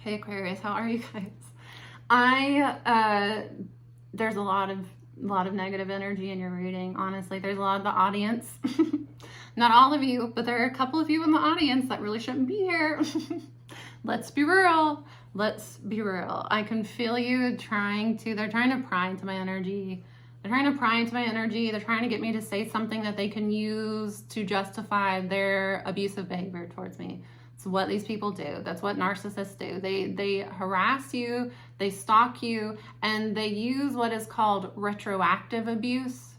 Hey Aquarius, how are you guys? There's a lot of negative energy in your reading. Honestly, there's a lot of the audience. Not all of you, but there are a couple of you in the audience that really shouldn't be here. Let's be real. Let's be real. I can feel you they're trying to pry into my energy. They're trying to pry into my energy. They're trying to get me to say something that they can use to justify their abusive behavior towards me. It's what these people do. That's what narcissists do. They harass you, they stalk you, and they use what is called retroactive abuse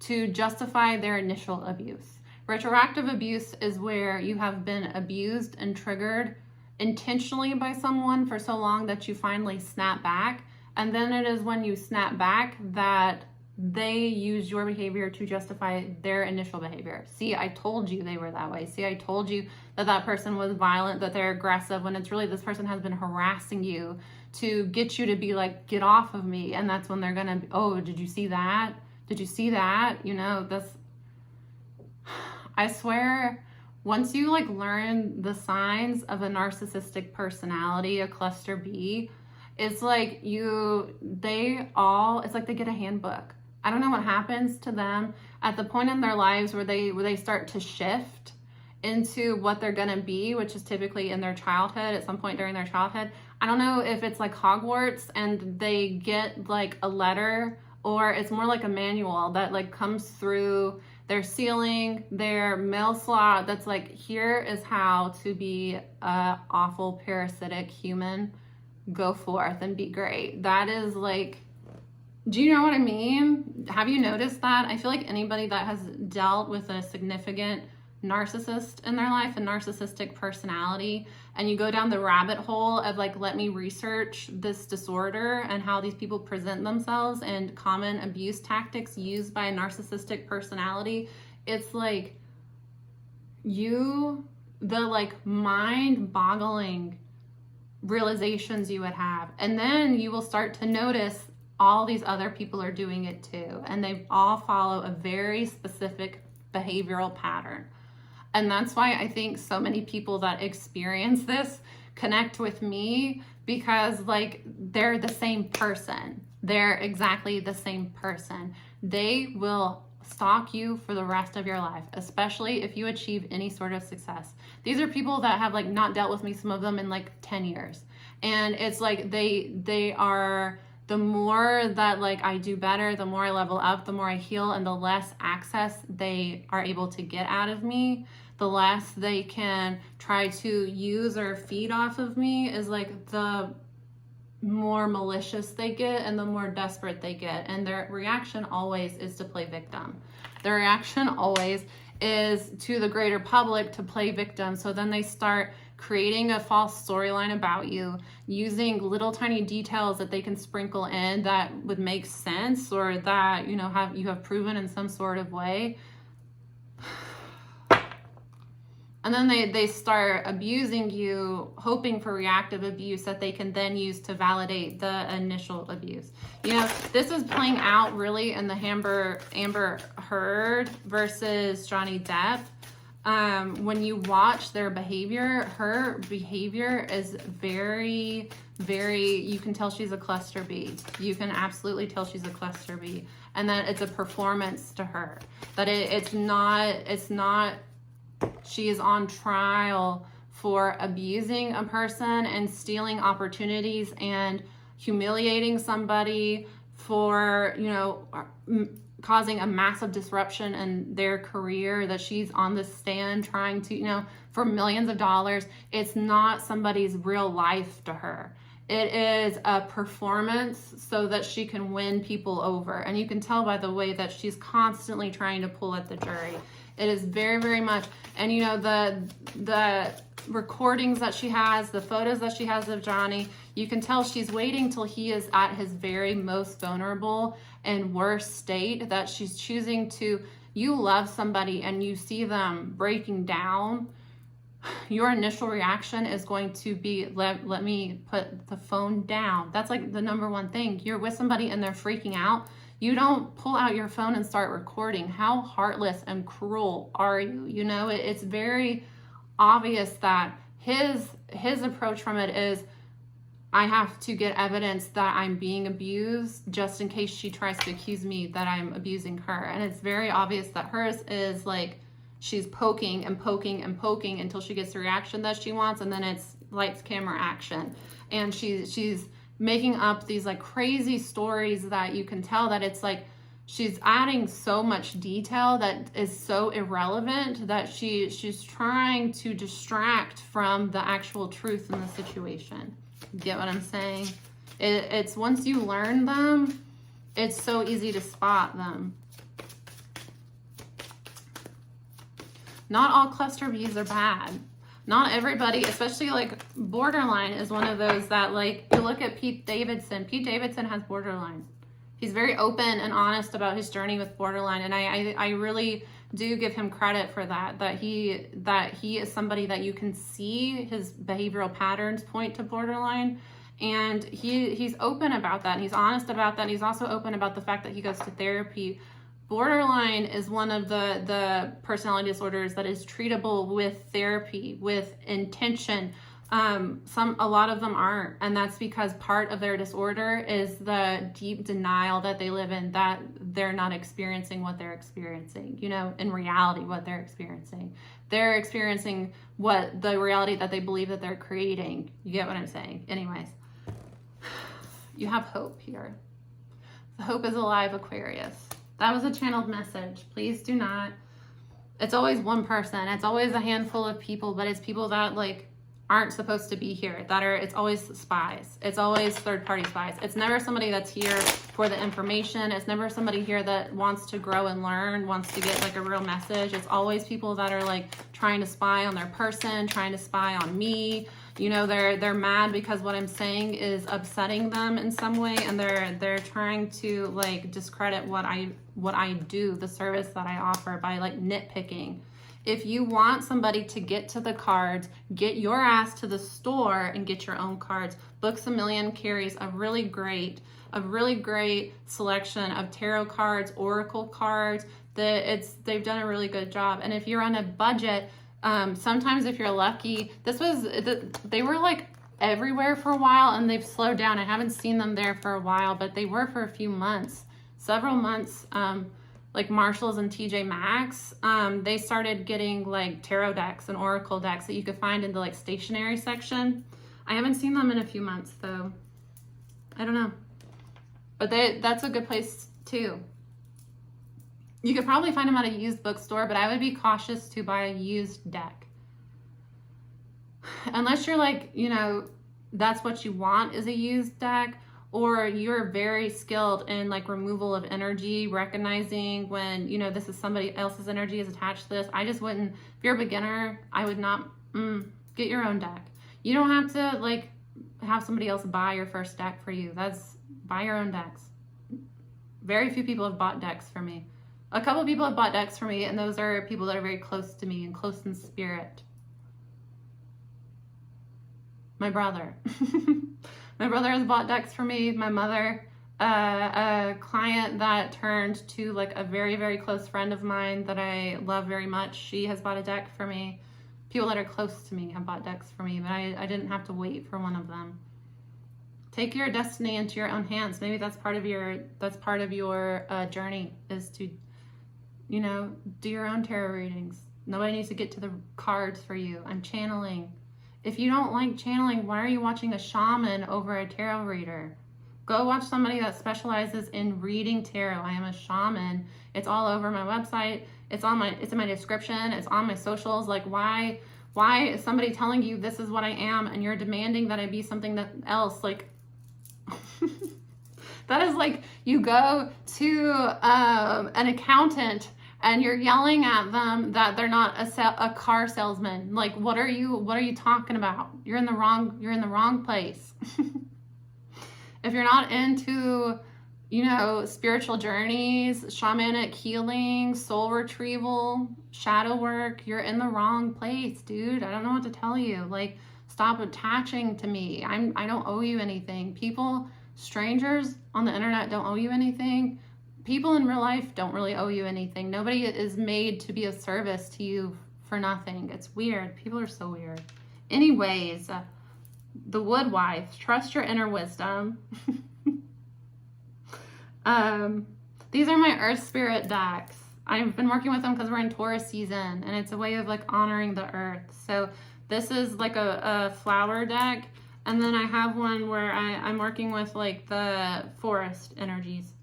to justify their initial abuse. Retroactive abuse is where you have been abused and triggered intentionally by someone for so long that you finally snap back. And then it is when you snap back that they use your behavior to justify their initial behavior. See, I told you they were that way. See, I told you that person was violent, that they're aggressive, when it's really this person has been harassing you to get you to be like, get off of me. And that's when they're gonna be, oh, did you see that? Did you see that? You know, I swear, once you like learn the signs of a narcissistic personality, a cluster B, it's like it's like they get a handbook. I don't know what happens to them at the point in their lives where they start to shift into what they're gonna be, which is typically in their childhood, at some point during their childhood. I don't know if it's like Hogwarts and they get like a letter, or it's more like a manual that like comes through their ceiling, their mail slot, that's like, here is how to be a awful parasitic human. Go forth and be great. That is like, do you know what I mean? Have you noticed that? I feel like anybody that has dealt with a significant narcissist in their life, a narcissistic personality, and you go down the rabbit hole of like, let me research this disorder and how these people present themselves and common abuse tactics used by a narcissistic personality, it's like the like mind-boggling realizations you would have. And then you will start to notice all these other people are doing it too, and they all follow a very specific behavioral pattern. And that's why I think so many people that experience this connect with me, because like they're the same person. They're exactly the same person. They will stalk you for the rest of your life, especially if you achieve any sort of success. These are people that have like not dealt with me, some of them in like 10 years. And it's like they are, the more that like I do better, the more I level up, the more I heal, and the less access they are able to get out of me, the less they can try to use or feed off of me, is like the more malicious they get and the more desperate they get. And their reaction always is to play victim. Their reaction always is to the greater public to play victim. So then they start creating a false storyline about you, using little tiny details that they can sprinkle in that would make sense, or that you have proven in some sort of way. And then they start abusing you, hoping for reactive abuse that they can then use to validate the initial abuse. You know, this is playing out really in the Amber Heard versus Johnny Depp. When you watch their behavior, her behavior is very, very, you can tell she's a cluster B. You can absolutely tell she's a cluster B. And that it's a performance to her. That it's not, she is on trial for abusing a person and stealing opportunities and humiliating somebody, for, causing a massive disruption in their career, that she's on the stand trying to, for millions of dollars. It's not somebody's real life to her. It is a performance so that she can win people over. And you can tell by the way that she's constantly trying to pull at the jury. It is very, very much. And the recordings that she has, the photos that she has of Johnny, you can tell she's waiting till he is at his very most vulnerable and worst state, that she's choosing to, you love somebody and you see them breaking down, your initial reaction is going to be, let me put the phone down. That's like the number one thing. You're with somebody and they're freaking out. You don't pull out your phone and start recording. How heartless and cruel are you? It's very obvious that his approach from it is, I have to get evidence that I'm being abused just in case she tries to accuse me that I'm abusing her. And it's very obvious that hers is like, she's poking and poking and poking until she gets the reaction that she wants, and then it's lights, camera, action. And she's making up these like crazy stories that you can tell that it's like she's adding so much detail that is so irrelevant that she's trying to distract from the actual truth in the situation. Get what I'm saying? It's once you learn them, it's so easy to spot them. Not all cluster Bs are bad. Not everybody, especially like borderline is one of those that, like, you look at Pete Davidson. Pete Davidson has borderline. He's very open and honest about his journey with borderline, and I really do give him credit for that. That he is somebody that you can see his behavioral patterns point to borderline, and he's open about that. And he's honest about that. And he's also open about the fact that he goes to therapy. Borderline is one of the personality disorders that is treatable with therapy, with intention. A lot of them aren't, and that's because part of their disorder is the deep denial that they live in, that they're not experiencing what they're experiencing, you know, in reality, what they're experiencing. They're experiencing what the reality that they believe that they're creating. You get what I'm saying? Anyways, you have hope here. The hope is alive, Aquarius. That was a channeled message. Please do not. It's always one person. It's always a handful of people, but it's people that like aren't supposed to be here, it's always spies. It's always third-party spies. It's never somebody that's here for the information. It's never somebody here that wants to grow and learn, wants to get like a real message. It's always people that are like trying to spy on their person, trying to spy on me. You know, they're mad because what I'm saying is upsetting them in some way, and they're trying to like discredit what I do, the service that I offer, by like nitpicking. If you want somebody to get to the cards, get your ass to the store and get your own cards. Books A Million carries a really great selection of tarot cards, oracle cards. They've done a really good job. And if you're on a budget, sometimes if you're lucky, they were like everywhere for a while and they've slowed down. I haven't seen them there for a while, but they were for a few months, several months. Like Marshalls and TJ Maxx, they started getting like tarot decks and oracle decks that you could find in the like stationery section. I haven't seen them in a few months though. I don't know. But that's a good place too. You could probably find them at a used bookstore, but I would be cautious to buy a used deck. Unless you're like, you know, that's what you want is a used deck. Or you're very skilled in like removal of energy, recognizing when, you know, this is somebody else's energy is attached to this. I just wouldn't, if you're a beginner, I would not, get your own deck. You don't have to like have somebody else buy your first deck for you. Buy your own decks. Very few people have bought decks for me. A couple of people have bought decks for me, and those are people that are very close to me and close in spirit. My brother. My brother has bought decks for me. My mother, a client that turned to like a very, very close friend of mine that I love very much. She has bought a deck for me. People that are close to me have bought decks for me, but I didn't have to wait for one of them. Take your destiny into your own hands. Maybe that's part of your journey, is to, you know, do your own tarot readings. Nobody needs to get to the cards for you. I'm channeling. If you don't like channeling, why are you watching a shaman over a tarot reader? Go watch somebody that specializes in reading tarot. I am a shaman. It's all over my website. It's in my description. It's on my socials. Like, why is somebody telling you this is what I am and you're demanding that I be something else? Like, that is like you go to an accountant and you're yelling at them that they're not a car salesman. Like, what are you talking about? You're in the wrong place. If you're not into, you know, spiritual journeys, shamanic healing, soul retrieval, shadow work, you're in the wrong place, dude. I don't know what to tell you. Like, stop attaching to me. I don't owe you anything. Strangers on the internet don't owe you anything. People in real life don't really owe you anything. Nobody is made to be of service to you for nothing. It's weird. People are so weird. Anyways, the Woodwife, trust your inner wisdom. These are my Earth Spirit decks. I've been working with them because we're in Taurus season, and it's a way of like honoring the earth. So this is like a flower deck, and then I have one where I'm working with like the forest energies.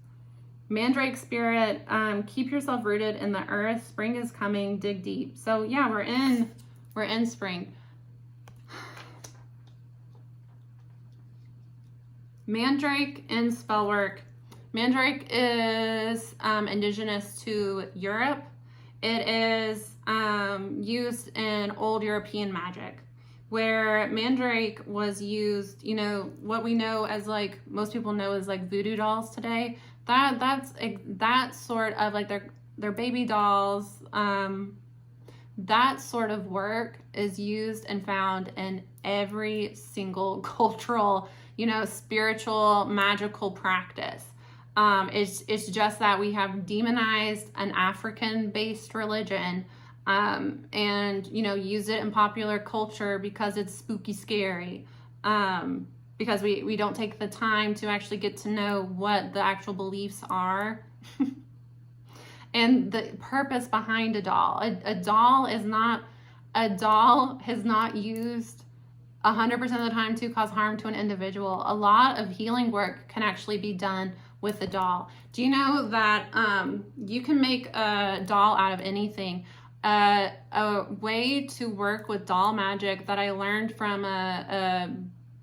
Mandrake Spirit, keep yourself rooted in the earth. Spring is coming, dig deep. So yeah, we're in spring. Mandrake in spell work. Mandrake is indigenous to Europe. It is used in old European magic, where Mandrake was used, you know, what we know as like, most people know as like voodoo dolls today. That sort of like their baby dolls, that sort of work is used and found in every single cultural, you know, spiritual, magical practice. It's just that we have demonized an African-based religion, and, you know, use it in popular culture because it's spooky scary, because we don't take the time to actually get to know what the actual beliefs are. And the purpose behind a doll. A doll has not used 100% of the time to cause harm to an individual. A lot of healing work can actually be done with a doll. Do you know that you can make a doll out of anything? A way to work with doll magic that I learned from a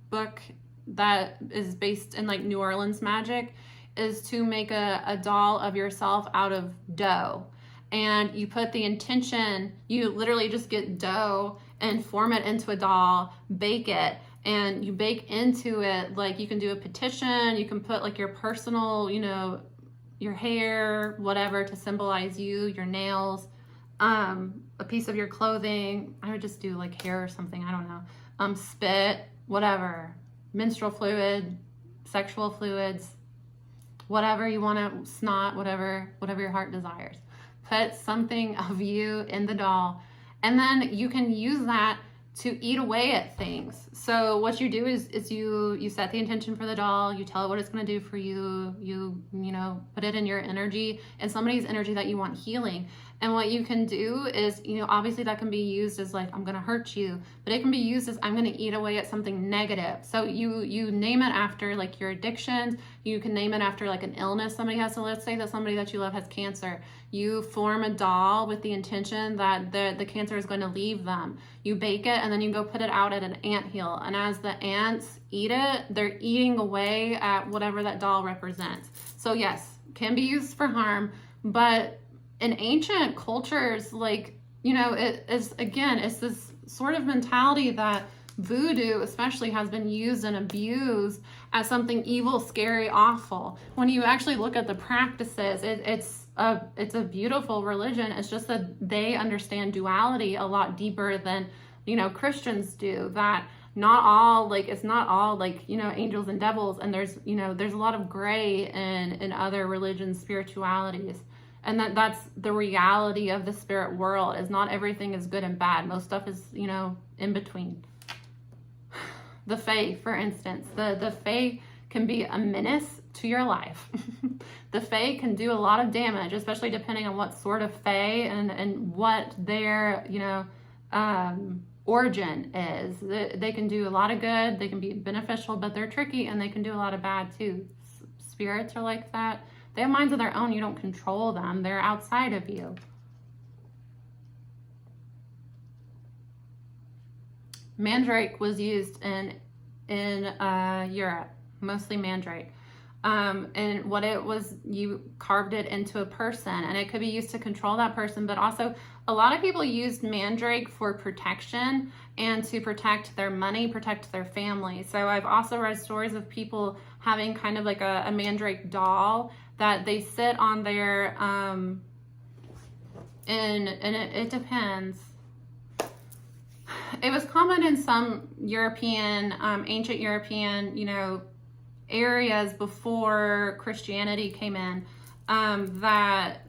book that is based in like New Orleans magic is to make a doll of yourself out of dough. And you put the intention, you literally just get dough and form it into a doll, bake it, and you bake into it, like you can do a petition, you can put like your personal, you know, your hair, whatever to symbolize you, your nails, a piece of your clothing. I would just do like hair or something, I don't know. Spit, whatever, menstrual fluid, sexual fluids, whatever you want to, snot, whatever your heart desires. Put something of you in the doll, and then you can use that to eat away at things. So what you do is you set the intention for the doll, you tell it what it's going to do for you, you know, put it in your energy and somebody's energy that you want healing. And what you can do is, you know, obviously that can be used as like, I'm going to hurt you, but it can be used as I'm going to eat away at something negative. So you name it after like your addictions. You can name it after like an illness somebody has. So let's say that somebody that you love has cancer. You form a doll with the intention that the cancer is going to leave them. You bake it and then you go put it out at an anthill. And as the ants eat it, they're eating away at whatever that doll represents. So yes, can be used for harm, but in ancient cultures, like, you know, it's this sort of mentality that voodoo especially has been used and abused as something evil, scary, awful. When you actually look at the practices, it's a beautiful religion. It's just that they understand duality a lot deeper than, you know, Christians do. That not all, like, it's not all like, you know, angels and devils, and there's, you know, there's a lot of gray in other religions, spiritualities. And that's the reality of the spirit world, is not everything is good and bad. Most stuff is, you know, in between. The Fae, for instance, the Fae can be a menace to your life. The Fae can do a lot of damage, especially depending on what sort of Fae and what their, you know, origin is. They can do a lot of good, they can be beneficial, but they're tricky, and they can do a lot of bad too. Spirits are like that. They have minds of their own. You don't control them. They're outside of you. Mandrake was used in Europe, mostly mandrake. And what it was, you carved it into a person, and it could be used to control that person, but also a lot of people used mandrake for protection and to protect their money, protect their family. So I've also read stories of people having kind of like a mandrake doll that they sit on their, and it depends. It was common in some European, ancient European, you know, areas before Christianity came in, that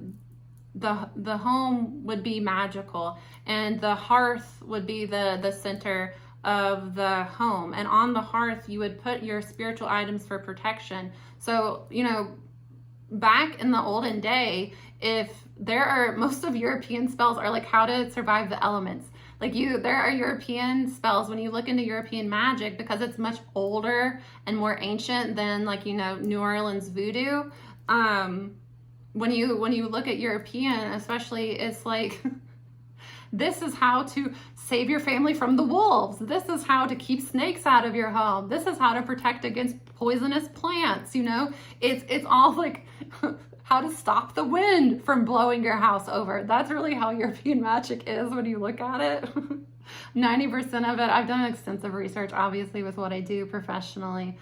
the home would be magical, and the hearth would be the center of the home. And on the hearth, you would put your spiritual items for protection. So, you know, back in the olden day, if there are, most of European spells are like how to survive the elements. Like there are European spells when you look into European magic, because it's much older and more ancient than, like, you know, New Orleans voodoo. When you look at European, especially, it's like, this is how to save your family from the wolves. This is how to keep snakes out of your home. This is how to protect against poisonous plants. You know, it's all like how to stop the wind from blowing your house over. That's really how European magic is when you look at it. 90% of it, I've done extensive research, obviously, with what I do professionally.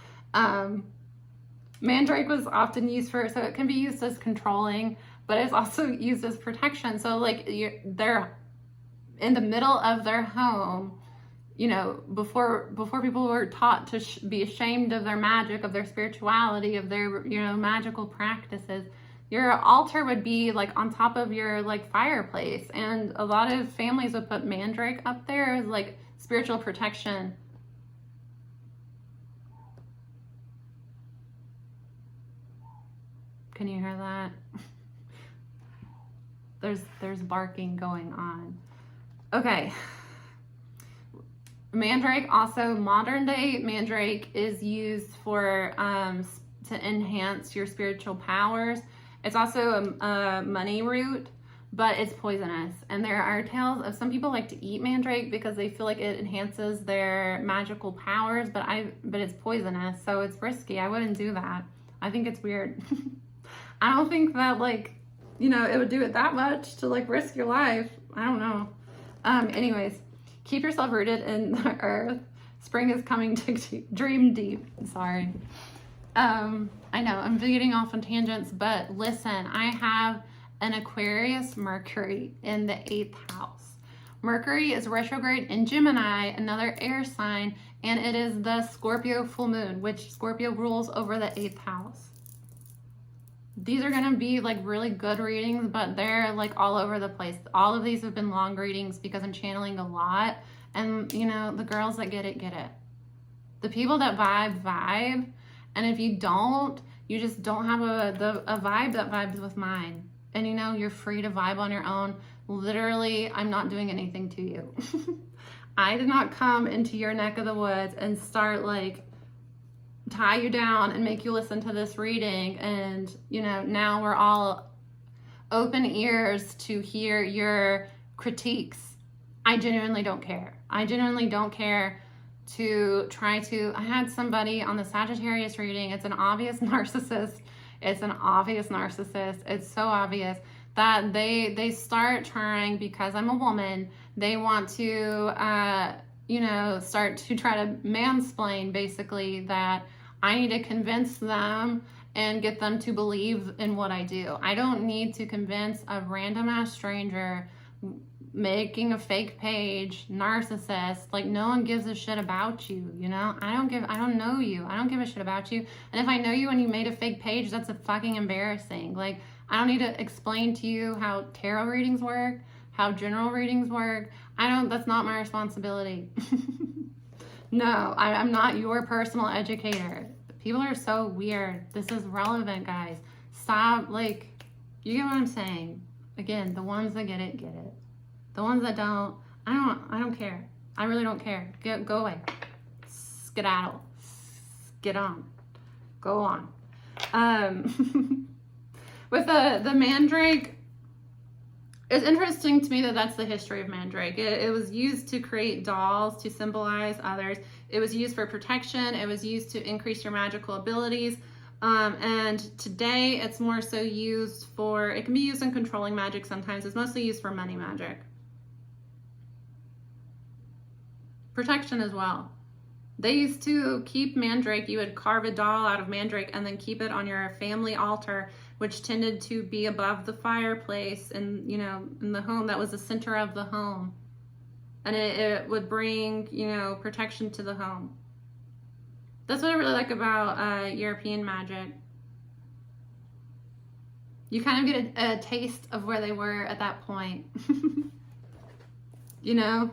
Mandrake was often used so it can be used as controlling, but it's also used as protection. So like they're in the middle of their home, you know, before people were taught to be ashamed of their magic, of their spirituality, of their, you know, magical practices. Your altar would be like on top of your like fireplace, and a lot of families would put mandrake up there as like spiritual protection. Can you hear that? There's barking going on. Okay. Mandrake, also modern day mandrake, is used for to enhance your spiritual powers. It's also a money root, but it's poisonous. And there are tales of some people like to eat mandrake because they feel like it enhances their magical powers, but it's poisonous, so it's risky. I wouldn't do that. I think it's weird. I don't think that, like, you know, it would do it that much to like risk your life. I don't know. Anyways, keep yourself rooted in the earth. Spring is coming to dream deep. Sorry. I know I'm getting off on tangents, but listen, I have an Aquarius Mercury in the 8th house. Mercury is retrograde in Gemini, another air sign, and it is the Scorpio full moon, which Scorpio rules over the 8th house. These are going to be like really good readings, but they're like all over the place. All of these have been long readings because I'm channeling a lot. And, you know, the girls that get it, get it. The people that vibe. And if you don't, you just don't have a vibe that vibes with mine. And, you know, you're free to vibe on your own. Literally, I'm not doing anything to you. I did not come into your neck of the woods and start like tie you down and make you listen to this reading. And, you know, now we're all open ears to hear your critiques. I genuinely don't care. I genuinely don't care to try to, I had somebody on the Sagittarius reading. It's an obvious narcissist. It's an obvious narcissist. It's so obvious that they start trying, because I'm a woman, they want to, you know, start to try to mansplain, basically, that I need to convince them and get them to believe in what I do. I don't need to convince a random ass stranger making a fake page, narcissist. Like, no one gives a shit about you, you know? I don't know you. I don't give a shit about you. And if I know you and you made a fake page, that's a fucking embarrassing. Like, I don't need to explain to you how tarot readings work, how general readings work. That's not my responsibility. No, I'm not your personal educator. People are so weird. This is relevant, guys. Stop, like, you get what I'm saying. Again, the ones that get it, get it. The ones that don't, I don't care. I really don't care. Go away. Skedaddle. Get on. Go on. With the mandrake, it's interesting to me that that's the history of mandrake. It was used to create dolls to symbolize others. It was used for protection. It was used to increase your magical abilities. And today it's more so used for, it can be used in controlling magic sometimes. It's mostly used for money magic. Protection as well. They used to keep mandrake. You would carve a doll out of mandrake and then keep it on your family altar, which tended to be above the fireplace and, you know, in the home. That was the center of the home. And it would bring, you know, protection to the home. That's what I really like about European magic. You kind of get a taste of where they were at that point. You know?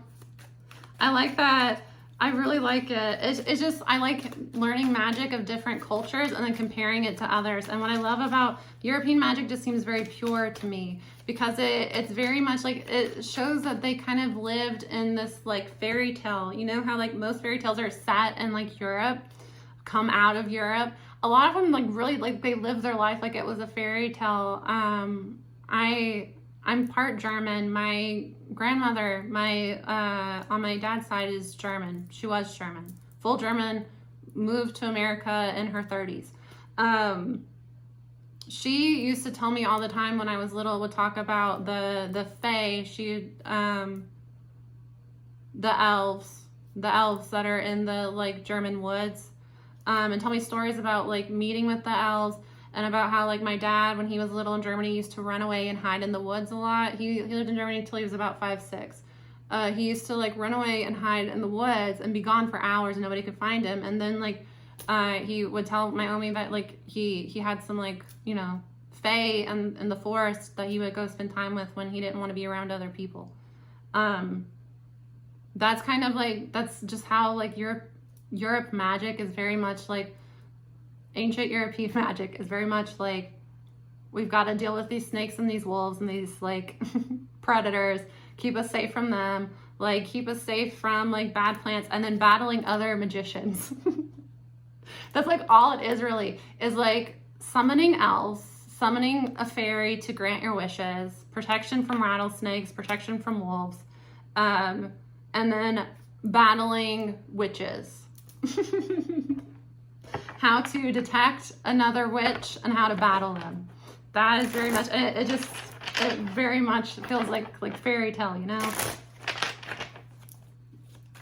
I like that I really like it. It's just, I like learning magic of different cultures and then comparing it to others. And what I love about European magic just seems very pure to me, because it's very much like, it shows that they kind of lived in this like fairy tale. You know how like most fairy tales are set in like Europe, come out of Europe. A lot of them like really like they live their life like it was a fairy tale. I'm part German. My grandmother, on my dad's side is German. She was German, full German, moved to America in her 30s. She used to tell me all the time when I was little, would talk about the fae, the elves that are in the like German woods, and tell me stories about like meeting with the elves. And about how, like, my dad, when he was little in Germany, used to run away and hide in the woods a lot. He lived in Germany until he was about 5, 6. He used to, like, run away and hide in the woods and be gone for hours and nobody could find him. And then, like, he would tell my Omi that, like, he had some, like, you know, fae in the forest that he would go spend time with when he didn't want to be around other people. That's kind of, like, that's just how, like, Europe magic is very much, like, ancient European magic is very much like, we've got to deal with these snakes and these wolves and these like predators, keep us safe from them, like keep us safe from like bad plants, and then battling other magicians. That's like all it is really, is like summoning elves, summoning a fairy to grant your wishes, protection from rattlesnakes, protection from wolves, and then battling witches. How to detect another witch and how to battle them. That is very much, it very much feels like fairy tale, you know?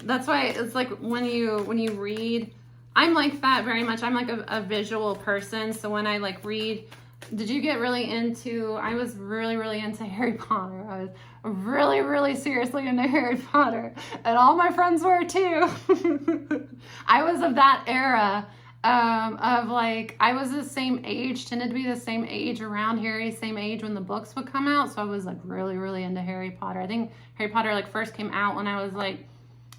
That's why it's like when you read, I'm like that very much. I'm like a visual person. So when I like read, did you get really into, I was really into Harry Potter. I was really seriously into Harry Potter. And all my friends were too. I was of that era. Of like, I was the same age, tended to be the same age around Harry, same age when the books would come out. So I was like really into Harry Potter. I think Harry Potter like first came out when I was like,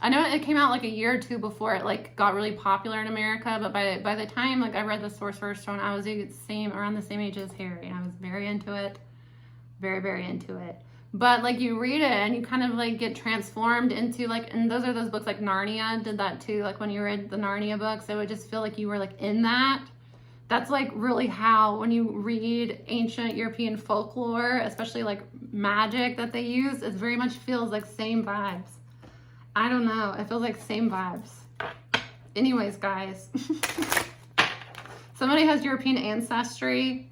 I know it came out like a year or two before it like got really popular in America, but by the time like I read the Sorcerer's Stone, I was around the same age as Harry, and I was very into it, very into it. But like you read it and you kind of like get transformed into like, and those are those books like Narnia did that too. Like when you read the Narnia books, it would just feel like you were like in that. That's like really how, when you read ancient European folklore, especially like magic that they use, it very much feels like same vibes. I don't know. It feels like same vibes. Anyways, guys, somebody has European ancestry.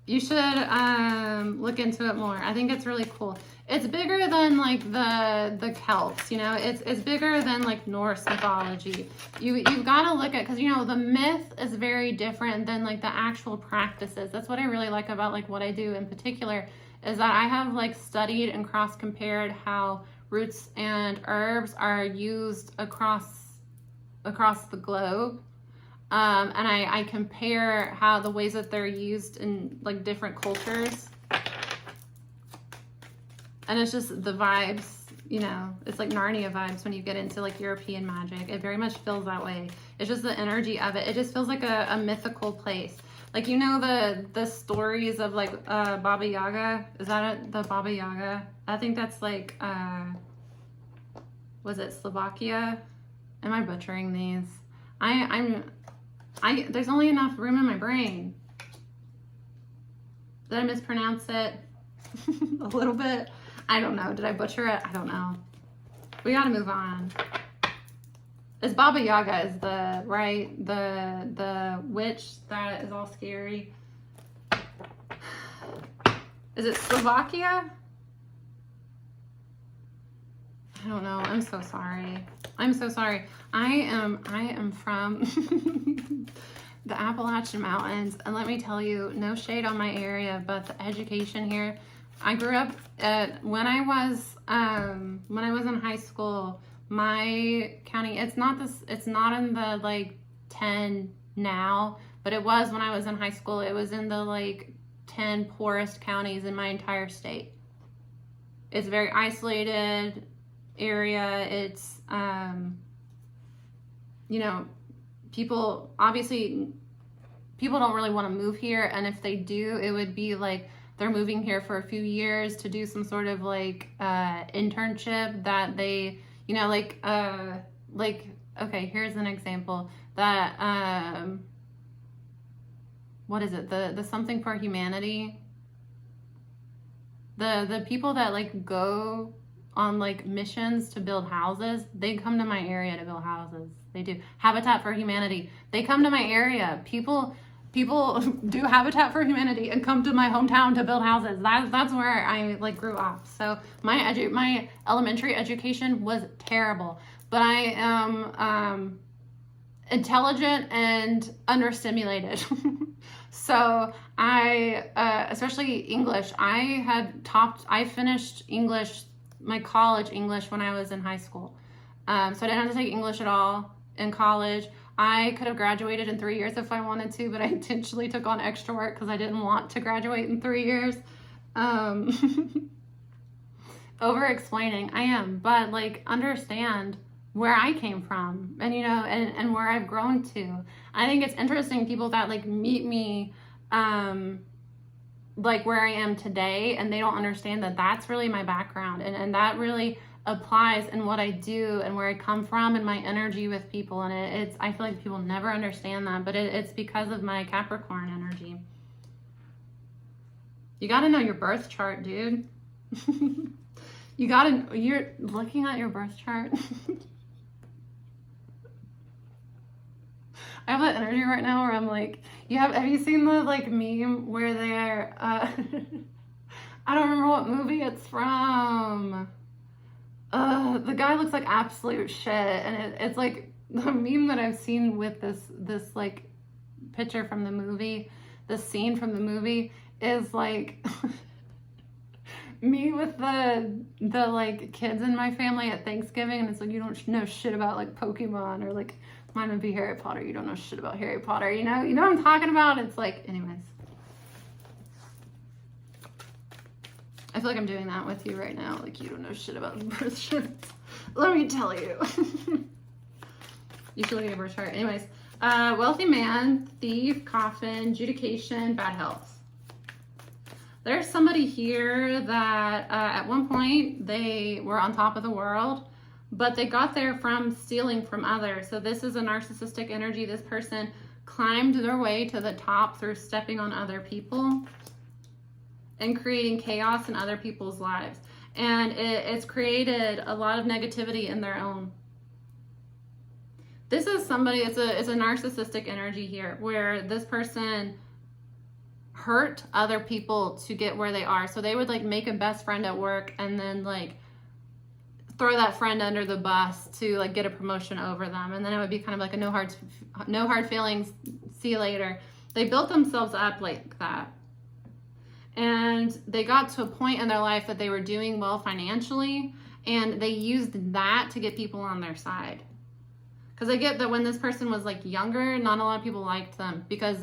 You should look into it more. I think it's really cool. It's bigger than like the Celts, you know. It's bigger than like Norse mythology. You've got to look at, because you know the myth is very different than like the actual practices. That's what I really like about like what I do in particular, is that I have like studied and cross compared how roots and herbs are used across the globe. And I compare how the ways that they're used in like different cultures, and it's just the vibes, you know, it's like Narnia vibes when you get into like European magic. It very much feels that way. It's just the energy of it. It just feels like a mythical place. Like, you know, the stories of like Baba Yaga. Is that it? The Baba Yaga? I think that's like was it Slovakia? Am I butchering these? There's only enough room in my brain. Did I mispronounce it a little bit? I don't know. Did I butcher it? I don't know. We gotta move on. It's Baba Yaga is the, right? The witch that is all scary. Is it Slovakia? I don't know. I'm so sorry. I'm so sorry. I am from the Appalachian Mountains, and let me tell you, no shade on my area, but the education here. I grew up when I was in high school, my county, it's not in the like 10 now, but it was when I was in high school. It was in the like 10 poorest counties in my entire state. It's very isolated. area. It's, you know, people, obviously, people don't really want to move here. And if they do, it would be like they're moving here for a few years to do some sort of like internship that they, you know, like, okay, here's an example that, what is it? The something for humanity. The people that like go on like missions to build houses, they come to my area to build houses. They do. Habitat for Humanity. They come to my area. People do Habitat for Humanity and come to my hometown to build houses. That's where I like grew up. So my elementary education was terrible, but I am intelligent and understimulated. So I, especially English, I finished English, my college English when I was in high school. So I didn't have to take English at all in college. I could have graduated in 3 years if I wanted to, but I intentionally took on extra work because I didn't want to graduate in 3 years. Over explaining, I am, but like understand where I came from and, you know, and where I've grown to. I think it's interesting, people that like meet me, like where I am today, and they don't understand that that's really my background, and that really applies in what I do and where I come from and my energy with people. And it's, I feel like people never understand that, but it's because of my Capricorn energy. You got to know your birth chart, dude. You're looking at your birth chart. I have that energy right now where I'm like, have you seen the like meme where they're, I don't remember what movie it's from. The guy looks like absolute shit. And it's like the meme that I've seen with this like picture from the movie, the scene from the movie is like me with the like kids in my family at Thanksgiving, and it's like, you don't know shit about like Pokemon, or like mine would be Harry Potter. You don't know shit about Harry Potter. You know what I'm talking about? It's like, anyways. I feel like I'm doing that with you right now. Like, you don't know shit about birth charts. Let me tell you. You should look at your birth chart. Anyways, wealthy man, thief, coffin, adjudication, bad health. There's somebody here that at one point they were on top of the world, but they got there from stealing from others. So this is a narcissistic energy. This person climbed their way to the top through stepping on other people and creating chaos in other people's lives. And it's created a lot of negativity in their own. This is somebody, it's a narcissistic energy here, where this person hurt other people to get where they are. So they would like make a best friend at work and then like throw that friend under the bus to like get a promotion over them. And then it would be kind of like a no hard feelings, see you later. They built themselves up like that. And they got to a point in their life that they were doing well financially, and they used that to get people on their side. Because I get that when this person was like younger, not a lot of people liked them because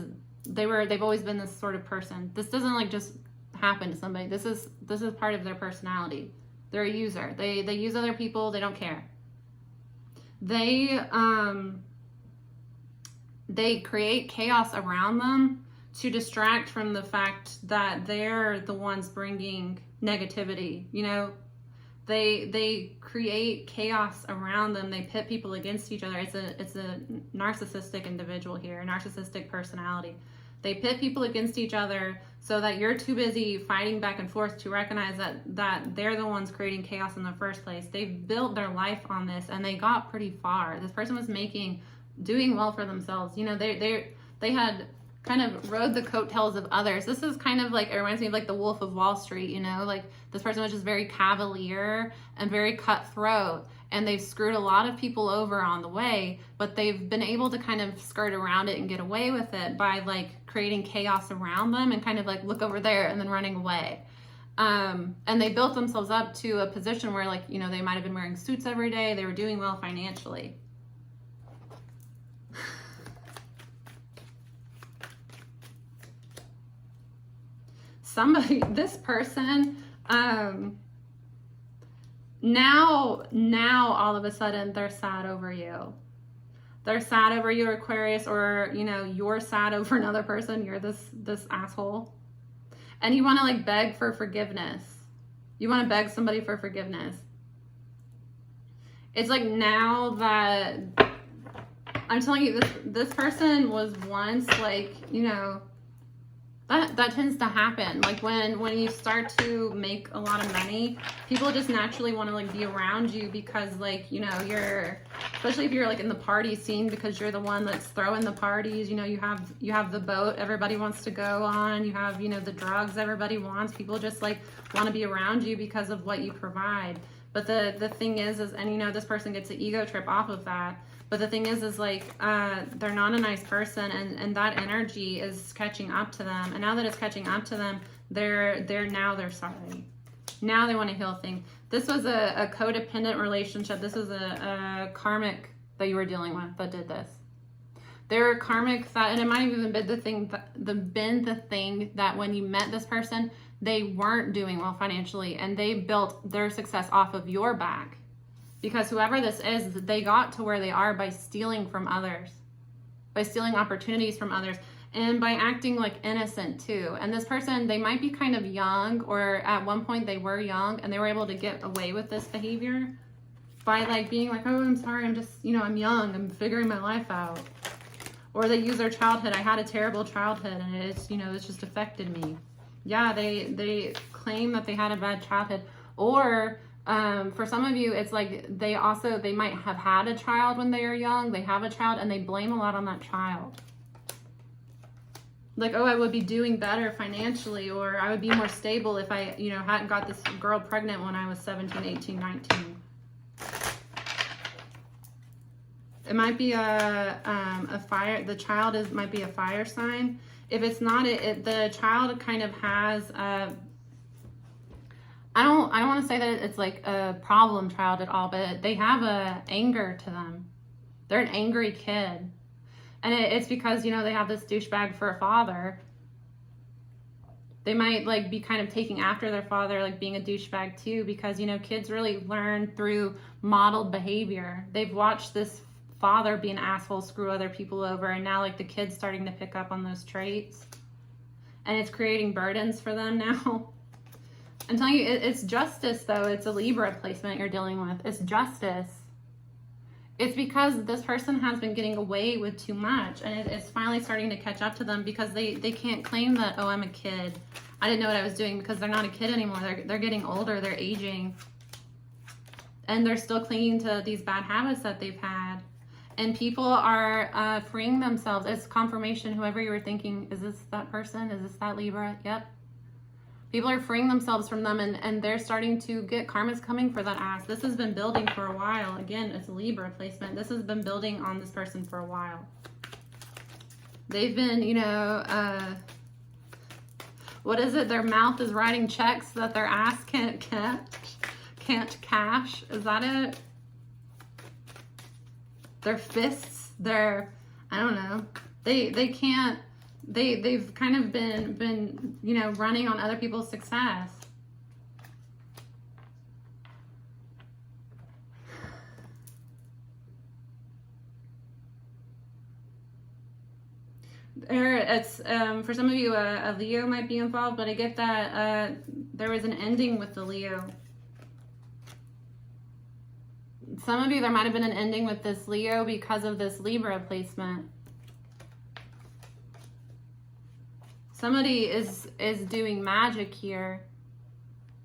they've always been this sort of person. This doesn't like just happen to somebody. This is part of their personality. They're a user. They use other people. They don't care. They create chaos around them to distract from the fact that they're the ones bringing negativity. You know, they create chaos around them. They pit people against each other. It's a narcissistic individual here, a narcissistic personality. They pit people against each other so that you're too busy fighting back and forth to recognize that they're the ones creating chaos in the first place. They've built their life on this, and they got pretty far. This person was doing well for themselves. You know, they had kind of rode the coattails of others. This is kind of like, it reminds me of like the Wolf of Wall Street, you know, like this person was just very cavalier and very cutthroat, and they've screwed a lot of people over on the way, but they've been able to kind of skirt around it and get away with it by like creating chaos around them and kind of like look over there and then running away. And they built themselves up to a position where like, you know, they might have been wearing suits every day. They were doing well financially. This person, Now all of a sudden they're sad over you. They're sad over you, Aquarius, or, you know, you're sad over another person. You're this asshole. And you want to like beg for forgiveness. You want to beg somebody for forgiveness. It's like now that I'm telling you, this person was once like, you know, that tends to happen. Like when you start to make a lot of money, people just naturally want to like be around you because like, you know, you're, especially if you're like in the party scene, because you're the one that's throwing the parties. You know, you have the boat everybody wants to go on. You have, you know, the drugs everybody wants. People just like want to be around you because of what you provide. But the thing is, and you know, this person gets an ego trip off of that. But the thing is like, they're not a nice person, and that energy is catching up to them. And now that it's catching up to them, they're sorry. Now they want to heal things. This was a codependent relationship. This was a karmic that you were dealing with that did this. They're karmic that, and it might have even been the thing that when you met this person, they weren't doing well financially, and they built their success off of your back. Because whoever this is, they got to where they are by stealing from others, by stealing opportunities from others, and by acting like innocent too. And this person, they might be kind of young, or at one point they were young, and they were able to get away with this behavior by like being like, oh, I'm sorry, I'm just, you know, I'm young, I'm figuring my life out. Or they use their childhood. I had a terrible childhood, and it's, you know, it's just affected me. Yeah, they claim that they had a bad childhood. Or for some of you, it's like they might have had a child when they were young. They have a child and they blame a lot on that child. Like, oh, I would be doing better financially, or I would be more stable if I, you know, hadn't got this girl pregnant when I was 17, 18, 19. It might be a fire. The child might be a fire sign. If it's not, the child kind of has I don't want to say that it's like a problem child at all, but they have a anger to them. They're an angry kid. And it's because, you know, they have this douchebag for a father. They might like be kind of taking after their father, like being a douchebag too, because, you know, kids really learn through modeled behavior. They've watched this father be an asshole, screw other people over, and now like the kid's starting to pick up on those traits. And it's creating burdens for them now. I'm telling you, it's justice, though. It's a Libra placement you're dealing with. It's justice. It's because this person has been getting away with too much, and it's finally starting to catch up to them, because they can't claim that, oh, I'm a kid. I didn't know what I was doing, because they're not a kid anymore. They're getting older. They're aging. And they're still clinging to these bad habits that they've had. And people are freeing themselves. It's confirmation. Whoever you were thinking, is this that person? Is this that Libra? Yep. People are freeing themselves from them, and they're starting to get karma's coming for that ass. This has been building for a while. Again, it's a Libra placement. This has been building on this person for a while. They've been, you know, what is it? Their mouth is writing checks that their ass can't cash. Is that it? Their fists, I don't know. They can't. They've kind of been, you know, running on other people's success. It's for some of you, a Leo might be involved, but I get that there was an ending with the Leo. Some of you, there might have been an ending with this Leo because of this Libra placement. Somebody is doing magic here.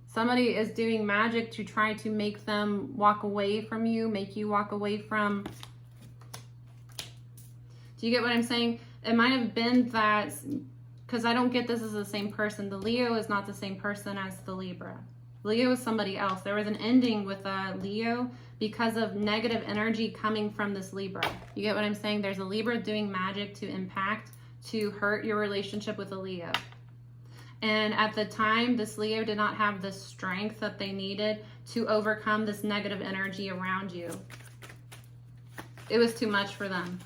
Somebody is doing magic to try to make them walk away from you, make you walk away from... Do you get what I'm saying? It might have been that, because I don't get this as the same person. The Leo is not the same person as the Libra. Leo is somebody else. There was an ending with Leo because of negative energy coming from this Libra. You get what I'm saying? There's a Libra doing magic to impact, to hurt your relationship with a Leo. And at the time, this Leo did not have the strength that they needed to overcome this negative energy around you. It was too much for them.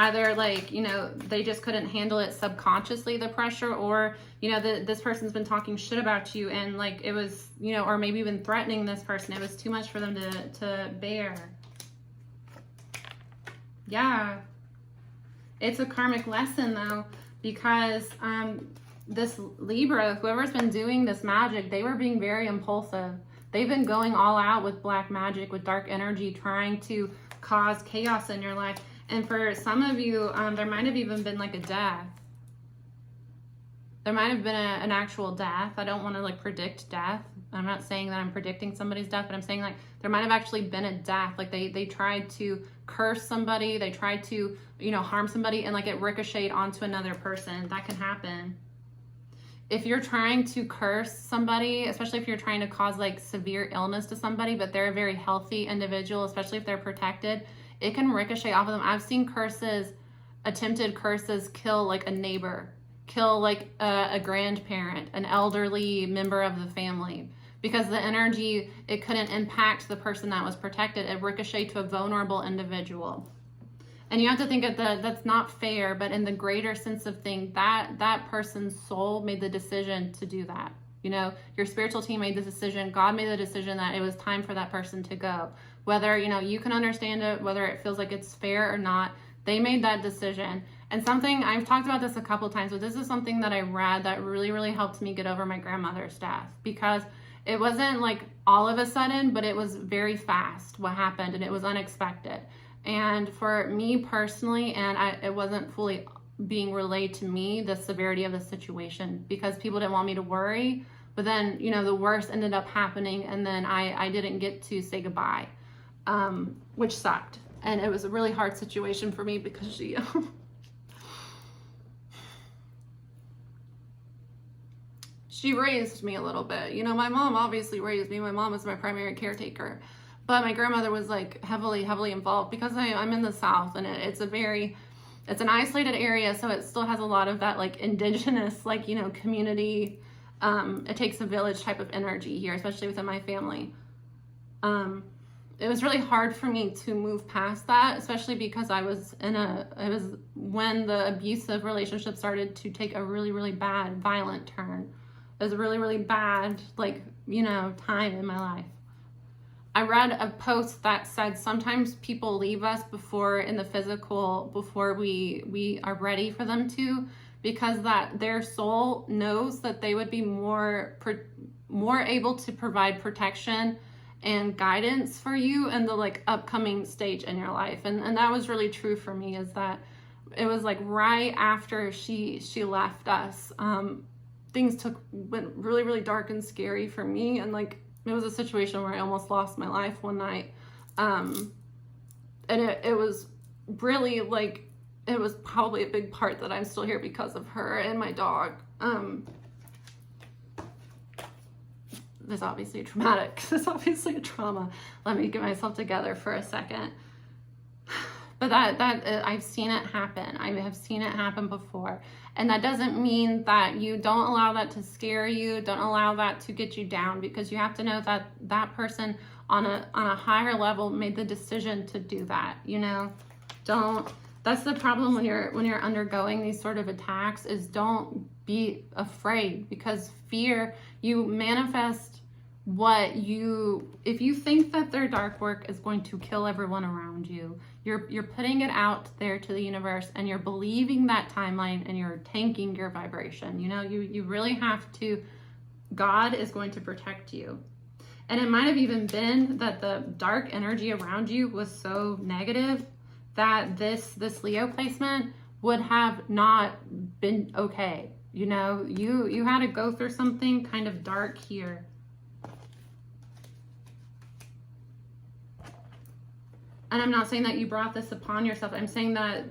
Either like, you know, they just couldn't handle it subconsciously, the pressure, or, you know, this person's been talking shit about you and like it was, you know, or maybe even threatening this person. It was too much for them to bear. Yeah. It's a karmic lesson though, because this Libra, whoever's been doing this magic, they were being very impulsive. They've been going all out with black magic, with dark energy, trying to cause chaos in your life. And for some of you, there might have even been like a death. There might have been an actual death. I don't want to like predict death. I'm not saying that I'm predicting somebody's death, but I'm saying like there might have actually been a death. Like they tried to curse somebody. They tried to, you know, harm somebody, and like it ricocheted onto another person. That can happen. If you're trying to curse somebody, especially if you're trying to cause like severe illness to somebody, but they're a very healthy individual, especially if they're protected, it can ricochet off of them. I've seen curses, attempted curses, kill like a neighbor, kill like a grandparent, an elderly member of the family, because the energy, it couldn't impact the person that was protected. It ricocheted to a vulnerable individual. And you have to think that that's not fair, but in the greater sense of things, that person's soul made the decision to do that. You know, your spiritual team made the decision, God made the decision that it was time for that person to go. Whether, you know, you can understand it, whether it feels like it's fair or not, they made that decision. And something, I've talked about this a couple of times, but this is something that I read that really, really helped me get over my grandmother's death, because it wasn't like all of a sudden, but it was very fast what happened, and it was unexpected. And for me personally, and it wasn't fully being relayed to me, the severity of the situation, because people didn't want me to worry. But then, you know, the worst ended up happening, and then I didn't get to say goodbye, which sucked. And it was a really hard situation for me because she raised me a little bit. You know, my mom obviously raised me. My mom was my primary caretaker. But my grandmother was like heavily involved, because I'm in the South, and it's an isolated area, so it still has a lot of that like indigenous, like, you know, community, it takes a village type of energy here, especially within my family. It was really hard for me to move past that, especially because it was when the abusive relationship started to take a really, really bad, violent turn. It was a really, really bad, like, you know, time in my life. I read a post that said sometimes people leave us before in the physical, before we are ready for them to, because that their soul knows that they would be more able to provide protection and guidance for you in the like upcoming stage in your life. And that was really true for me, is that it was like right after she left us, things went really, really dark and scary for me, and like it was a situation where I almost lost my life one night. And it was really like, it was probably a big part that I'm still here because of her and my dog. There's obviously traumatic. There's obviously a trauma. Let me get myself together for a second. But that I've seen it happen. I have seen it happen before. And that doesn't mean that you don't allow that to scare you. Don't allow that to get you down, because you have to know that that person on a higher level made the decision to do that. You know, that's the problem when you're undergoing these sort of attacks, is don't be afraid, because fear, you manifest if you think that their dark work is going to kill everyone around you, you're putting it out there to the universe, and you're believing that timeline, and you're tanking your vibration. You know, you really have to, God is going to protect you. And it might have even been that the dark energy around you was so negative that this Leo placement would have not been okay. You know, you had to go through something kind of dark here. And I'm not saying that you brought this upon yourself. I'm saying that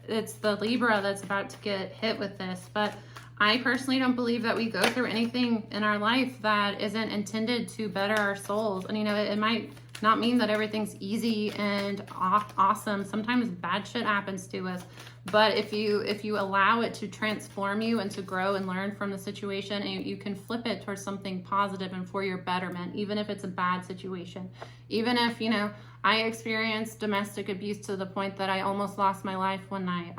it's the Libra that's about to get hit with this. But I personally don't believe that we go through anything in our life that isn't intended to better our souls. And, you know, it might not mean that everything's easy and awesome. Sometimes bad shit happens to us. But if you allow it to transform you and to grow and learn from the situation, and you can flip it towards something positive and for your betterment, even if it's a bad situation. Even if, you know, I experienced domestic abuse to the point that I almost lost my life one night.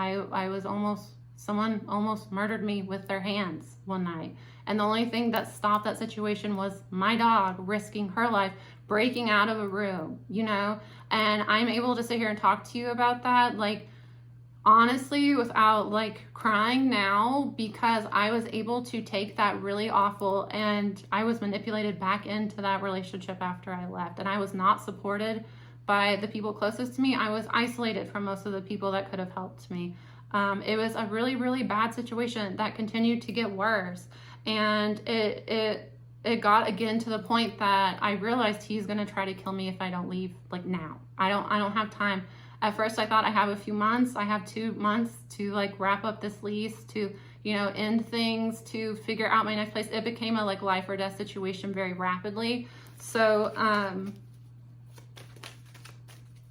Someone almost murdered me with their hands one night. And the only thing that stopped that situation was my dog risking her life, breaking out of a room, you know? And I'm able to sit here and talk to you about that, like, honestly, without like crying now, because I was able to take that really awful, and I was manipulated back into that relationship after I left. And I was not supported by the people closest to me. I was isolated from most of the people that could have helped me. It was a really, really bad situation that continued to get worse. And it got again to the point that I realized he's going to try to kill me if I don't leave like now. I don't have time. At first I thought I have a few months. I have 2 months to like wrap up this lease, to, you know, end things, to figure out my next place. It became a like life or death situation very rapidly. So,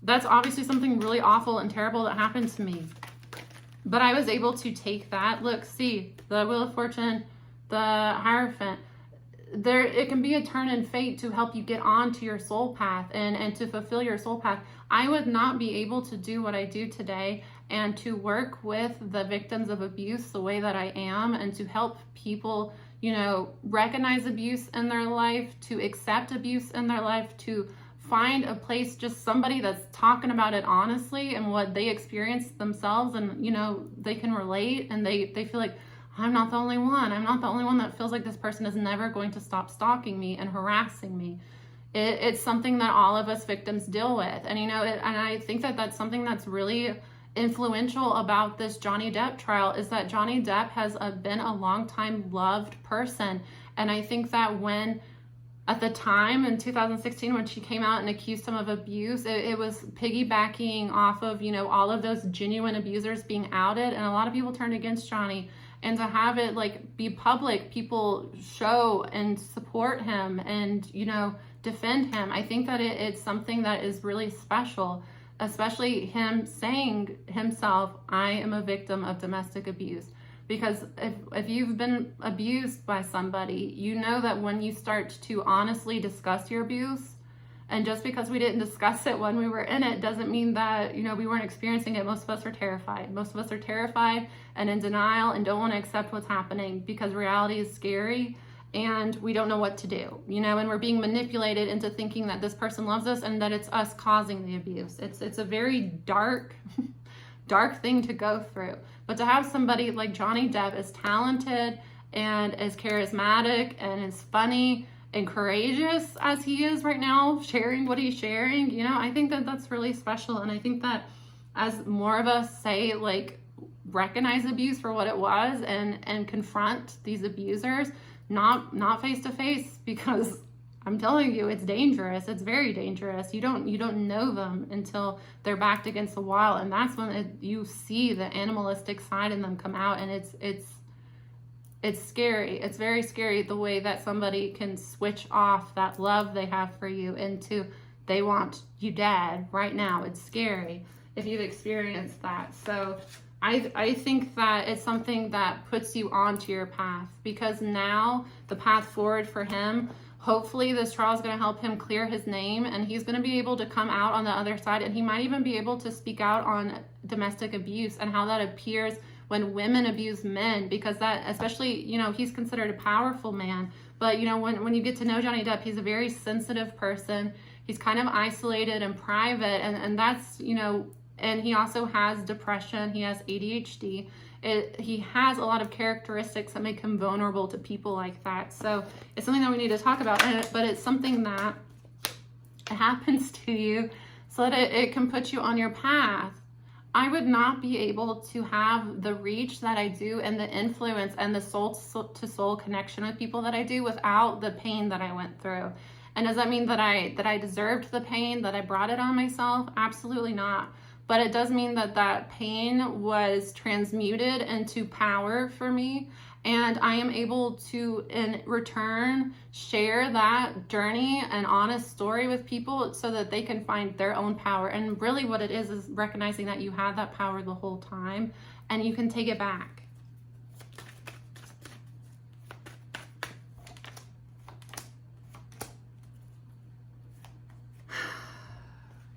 that's obviously something really awful and terrible that happened to me. But I was able to take that. Look, see, the Wheel of Fortune, the Hierophant. It can be a turn in fate to help you get onto your soul path and to fulfill your soul path. I would not be able to do what I do today and to work with the victims of abuse the way that I am, and to help people, you know, recognize abuse in their life, to accept abuse in their life, to find a place, just somebody that's talking about it honestly and what they experienced themselves, and, you know, they can relate, and they feel like, I'm not the only one. I'm not the only one that feels like this person is never going to stop stalking me and harassing me. It's something that all of us victims deal with. And, you know, and I think that that's something that's really influential about this Johnny Depp trial, is that Johnny Depp has been a long time loved person. And I think that when, at the time in 2016, when she came out and accused him of abuse, it was piggybacking off of, you know, all of those genuine abusers being outed. And a lot of people turned against Johnny. And to have it like be public, people show and support him and, you know, defend him. I think that it's something that is really special, especially him saying himself, I am a victim of domestic abuse. Because if you've been abused by somebody, you know that when you start to honestly discuss your abuse, and just because we didn't discuss it when we were in it doesn't mean that, you know, we weren't experiencing it. Most of us are terrified. Most of us are terrified and in denial and don't want to accept what's happening, because reality is scary and we don't know what to do, you know, and we're being manipulated into thinking that this person loves us and that it's us causing the abuse. It's a very dark, dark thing to go through. But to have somebody like Johnny Depp, as talented and as charismatic and as funny and courageous as he is right now, sharing what he's sharing, you know, I think that that's really special. And I think that as more of us say, like, recognize abuse for what it was and confront these abusers, not face to face, because I'm telling you, it's dangerous. It's very dangerous. You don't know them until they're backed against the wall, and that's when you see the animalistic side in them come out, and it's scary. It's very scary the way that somebody can switch off that love they have for you into they want you dead right now. It's scary if you've experienced that. So I think that it's something that puts you onto your path, because now the path forward for him, hopefully this trial is going to help him clear his name, and he's going to be able to come out on the other side, and he might even be able to speak out on domestic abuse and how that appears when women abuse men, because that, especially, you know, he's considered a powerful man, but, you know, when you get to know Johnny Depp, he's a very sensitive person. He's kind of isolated and private, and that's, you know, and he also has depression. He has ADHD. He has a lot of characteristics that make him vulnerable to people like that. So it's something that we need to talk about, but it's something that happens to you so that it can put you on your path. I would not be able to have the reach that I do and the influence and the soul to soul connection with people that I do without the pain that I went through. And does that mean that I deserved the pain, that I brought it on myself? Absolutely not. But it does mean that that pain was transmuted into power for me, And I am able to, in return, share that journey and honest story with people so that they can find their own power. And really what it is recognizing that you had that power the whole time and you can take it back.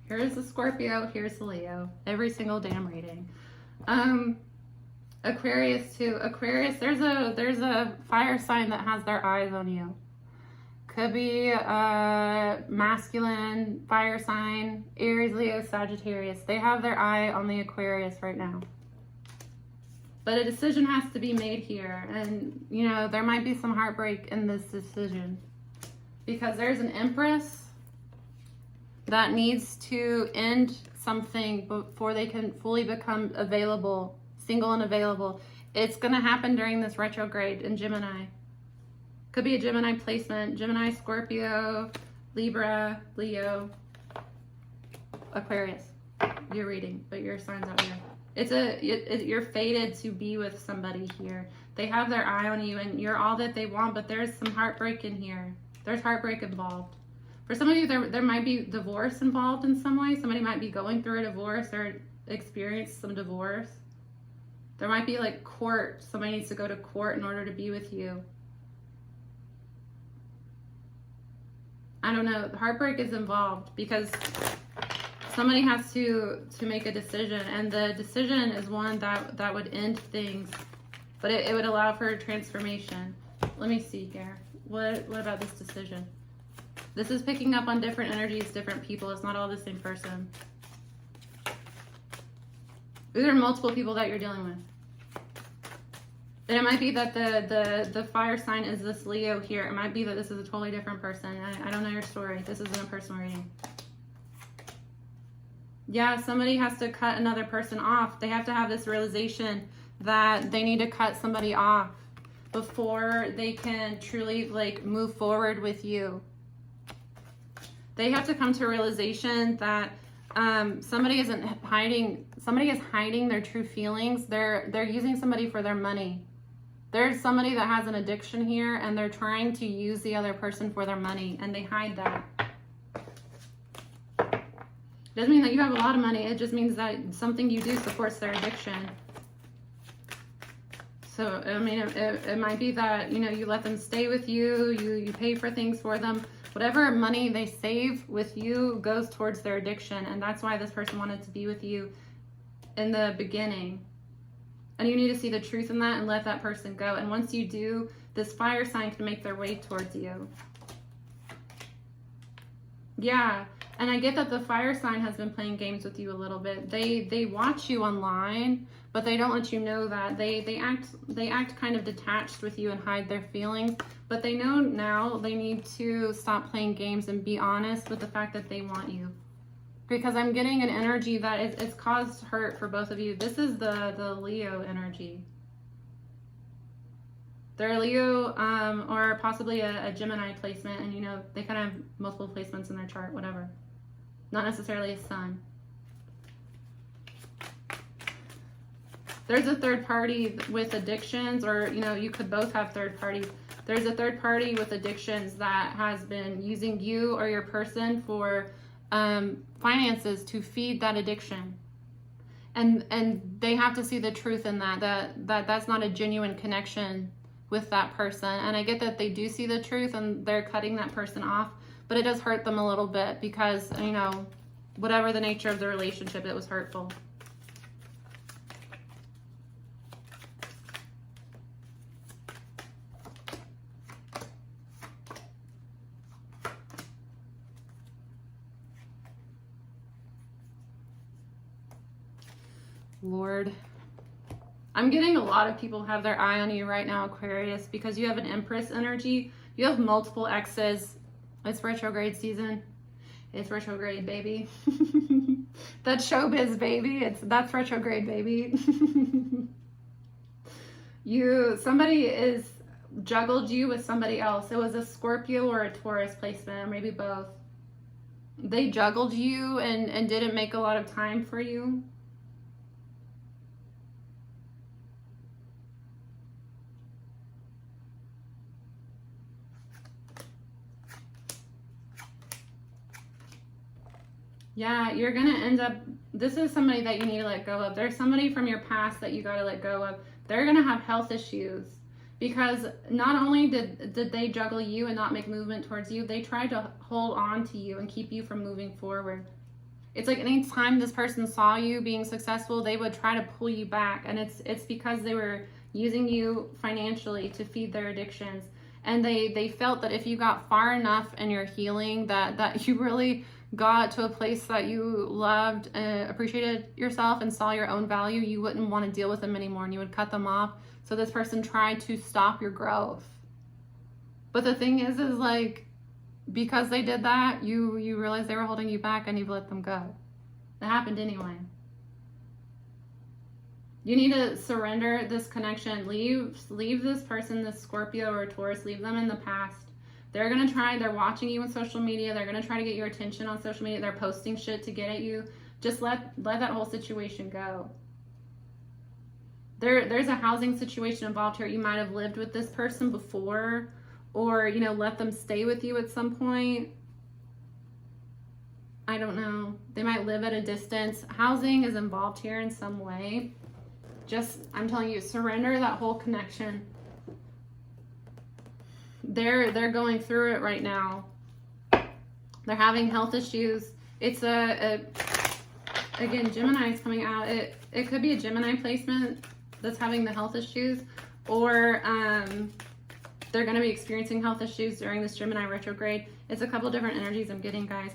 Here's the Scorpio, here's the Leo. Every single damn reading. Aquarius too. Aquarius, there's a fire sign that has their eyes on you. Could be a masculine fire sign, Aries, Leo, Sagittarius. They have their eye on the Aquarius right now. But a decision has to be made here. And, you know, there might be some heartbreak in this decision. Because there's an Empress that needs to end something before they can fully become available, single and available. It's going to happen during this retrograde in Gemini. Could be a Gemini placement. Gemini, Scorpio, Libra, Leo, Aquarius. You're reading, but your sign's out here. You're fated to be with somebody here. They have their eye on you and you're all that they want, but there's some heartbreak in here. There's heartbreak involved. For some of you, there might be divorce involved in some way. Somebody might be going through a divorce or experience some divorce. There might be like court. Somebody needs to go to court in order to be with you. I don't know. Heartbreak is involved because somebody has to make a decision, and the decision is one that would end things, but it would allow for a transformation. Let me see here. What about this decision? This is picking up on different energies, different people. It's not all the same person. These are multiple people that you're dealing with. And it might be that the fire sign is this Leo here. It might be that this is a totally different person. I don't know your story. This isn't a personal reading. Yeah, somebody has to cut another person off. They have to have this realization that they need to cut somebody off before they can truly like move forward with you. They have to come to a realization that somebody is hiding their true feelings. They're using somebody for their money. There's somebody that has an addiction here and they're trying to use the other person for their money and they hide that. Doesn't mean that you have a lot of money. It just means that something you do supports their addiction. So, I mean, it might be that, you know, you let them stay with you, you pay for things for them. Whatever money they save with you goes towards their addiction. And that's why this person wanted to be with you in the beginning. And you need to see the truth in that and let that person go. And once you do, this fire sign can make their way towards you. Yeah. And I get that the fire sign has been playing games with you a little bit. They watch you online, but they don't let you know that. They act kind of detached with you and hide their feelings. But they know now they need to stop playing games and be honest with the fact that they want you. Because I'm getting an energy that it's caused hurt for both of you. This is the Leo energy. They're Leo or possibly a Gemini placement. And, you know, they kind of have multiple placements in their chart, whatever. Not necessarily a sun. There's a third party with addictions, or, you know, you could both have third parties. There's a third party with addictions that has been using you or your person for finances to feed that addiction. And they have to see the truth in that's not a genuine connection with that person. And I get that they do see the truth and they're cutting that person off, but it does hurt them a little bit because, you know, whatever the nature of the relationship, it was hurtful. Lord, I'm getting a lot of people have their eye on you right now, Aquarius, because you have an Empress energy. You have multiple exes. It's retrograde season. It's retrograde, baby. That's showbiz, baby. That's retrograde, baby. Somebody is juggled you with somebody else. It was a Scorpio or a Taurus placement, or maybe both. They juggled you and didn't make a lot of time for you. Yeah, you're going to end up, this is somebody that you need to let go of. There's somebody from your past that you got to let go of. They're going to have health issues because not only did they juggle you and not make movement towards you, they tried to hold on to you and keep you from moving forward. It's like anytime this person saw you being successful, they would try to pull you back. And it's because they were using you financially to feed their addictions. And they felt that if you got far enough in your healing that you really got to a place that you loved, appreciated yourself, and saw your own value, you wouldn't want to deal with them anymore and you would cut them off. So this person tried to stop your growth. But the thing is like, because they did that, you realize they were holding you back and you've let them go. It happened anyway. You need to surrender this connection. Leave this person, this Scorpio or Taurus, leave them in the past. They're going to try, they're watching you on social media. They're going to try to get your attention on social media. They're posting shit to get at you. Just let that whole situation go. There's a housing situation involved here. You might have lived with this person before, or, you know, let them stay with you at some point. I don't know. They might live at a distance. Housing is involved here in some way. Just, I'm telling you, surrender that whole connection. They're going through it right now. They're having health issues. It's again, Gemini is coming out. It could be a Gemini placement that's having the health issues, or they're going to be experiencing health issues during this Gemini retrograde. It's a couple different energies I'm getting, guys.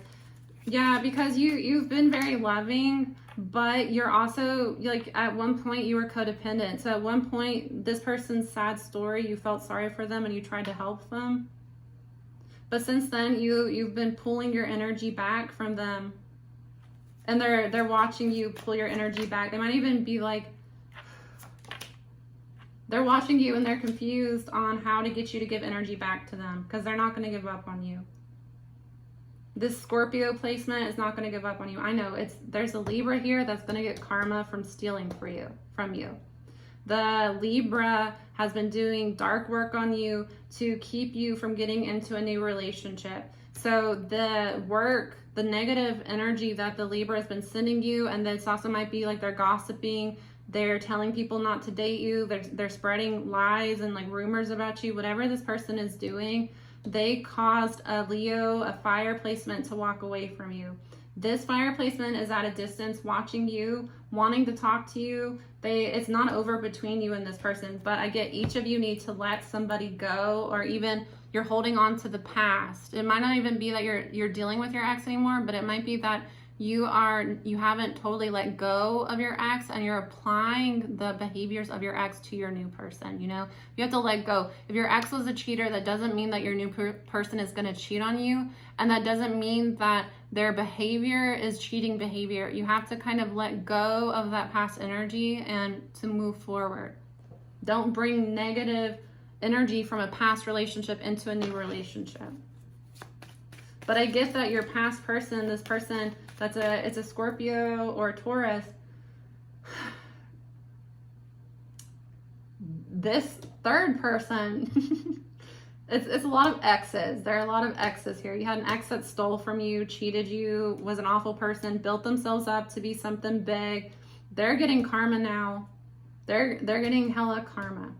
Yeah, because you've been very loving, but you're also, like, at one point you were codependent. So at one point, this person's sad story, you felt sorry for them and you tried to help them. But since then, you've been pulling your energy back from them. And they're watching you pull your energy back. They might even be like, they're watching you and they're confused on how to get you to give energy back to them, because they're not going to give up on you. This Scorpio placement is not going to give up on you. I know there's a Libra here that's going to get karma from stealing from you. The Libra has been doing dark work on you to keep you from getting into a new relationship. So the negative energy that the Libra has been sending you, and this also might be like they're gossiping, they're telling people not to date you, they're spreading lies and like rumors about you, whatever this person is doing, they caused a Leo, a fire placement, to walk away from you. This fire placement is at a distance, watching you, wanting to talk to you. It's not over between you and this person, but I get each of you need to let somebody go, or even you're holding on to the past. It might not even be that you're dealing with your ex anymore, but it might be that you haven't totally let go of your ex and you're applying the behaviors of your ex to your new person. You know, you have to let go. If your ex was a cheater, that doesn't mean that your new person is going to cheat on you, and that doesn't mean that their behavior is cheating behavior. You have to kind of let go of that past energy and to move forward. Don't bring negative energy from a past relationship into a new relationship. But I get that your past person, this person it's a Scorpio or a Taurus, this third person, it's a lot of exes. There are a lot of exes here. You had an ex that stole from you, cheated you, was an awful person, built themselves up to be something big. They're getting karma now. They're getting hella karma.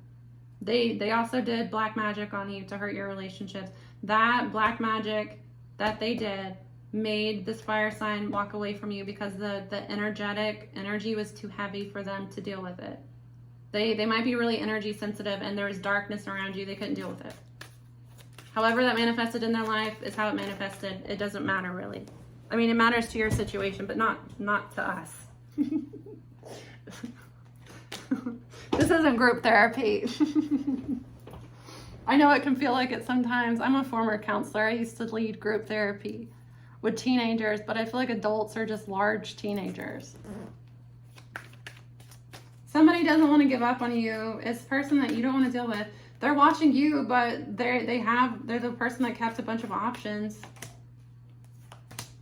They also did black magic on you to hurt your relationships. That black magic that they did made this fire sign walk away from you because the energy was too heavy for them to deal with it. They might be really energy sensitive, and there was darkness around you. They couldn't deal with it. However that manifested in their life is how it manifested. It doesn't matter, really. I mean, it matters to your situation, but not to us. This isn't group therapy. I know it can feel like it sometimes. I'm a former counselor. I used to lead group therapy with teenagers, but I feel like adults are just large teenagers. Somebody doesn't want to give up on you. It's a person that you don't want to deal with. They're watching you, but they're the person that kept a bunch of options.